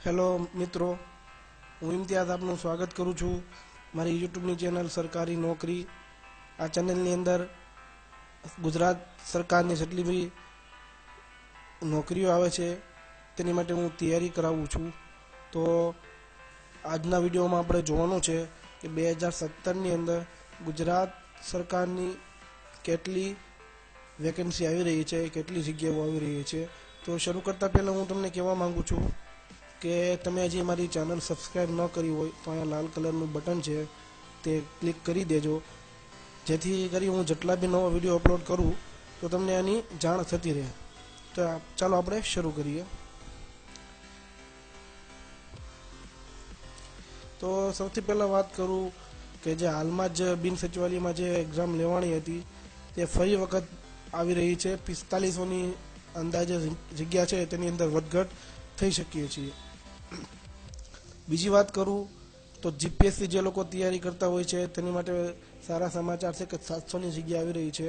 Hello મિત્રો, હું ઇમ્તિયાઝ આપનું સ્વાગત કરું છું મારી યુટ્યુબની ચેનલ સરકારી નોકરી. આ ચેનલની અંદર ગુજરાત સરકારની જેટલી બી નોકરીઓ આવે છે તેની માટે હું તૈયારી કરાવું છું. તો આજના વિડીયોમાં આપણે જોવાનું છે કે 2017ની અંદર ગુજરાત સરકારની કેટલી વેકેન્સી આવી રહી છે, કેટલી જગ્યાઓ આવી રહી છે. તો શરૂ કરતાં પહેલાં હું તમને કહેવા માંગુ છું કે તમે હજી મારી ચેનલ સબસ્ક્રાઈબ ન કરી હોય તો અહીંયા લાલ કલરનું બટન છે તે ક્લિક કરી દેજો, જેથી કરી હું જેટલા બી નવો વિડીયો અપલોડ કરું તો તમને આની જાણ થતી રહે. તો ચાલો આપણે શરૂ કરીએ. તો સૌથી પહેલાં વાત કરું કે જે હાલમાં જ બિન સચિવાલયમાં જે એક્ઝામ લેવાની હતી તે ફરી વખત આવી રહી છે. 4500ની અંદાજે જગ્યા છે, તેની અંદર વધઘટ થઈ શકીએ છીએ. બીજી વાત કરું તો જીપીએસસી જે લોકો તૈયારી કરતા હોય છે તેની માટે સારા સમાચાર છે કે 700ની જગ્યા આવી રહી છે.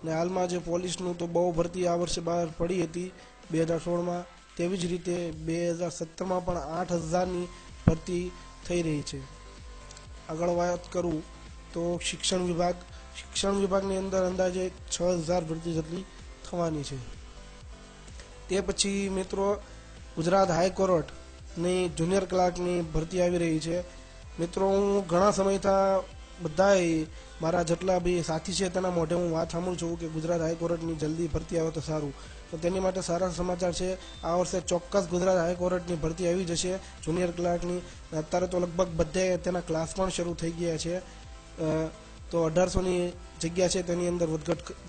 ને હાલમાં જે પોલીસનું તો બહુ ભરતી આ વર્ષે બહાર પડી હતી 2016માં, તેવી જ રીતે 2017માં પણ 8000ની ભરતી થઈ રહી છે. આગળ વાત કરું તો શિક્ષણ વિભાગની અંદર અંદાજે 6000 ભરતી જેટલી થવાની છે. તે પછી મિત્રો ગુજરાત હાઈકોર્ટની જુનિયર ક્લાર્કની ભરતી આવી રહી છે. મિત્રો હું ઘણા સમયથી બધાય મારા જેટલા બી સાથી છે તેના મોઢે હું વાત સાંભળું છું કે ગુજરાત હાઈકોર્ટની જલ્દી ભરતી આવે તો સારું. તો તેની માટે સારા સમાચાર છે. આ વર્ષે ચોક્કસ ગુજરાત હાઈકોર્ટની ભરતી આવી જશે જુનિયર ક્લાર્કની. અત્યારે તો લગભગ બધે તેના ક્લાસ પણ શરૂ થઈ ગયા છે. તો 1800ની જગ્યા છે તેની અંદર વધઘટ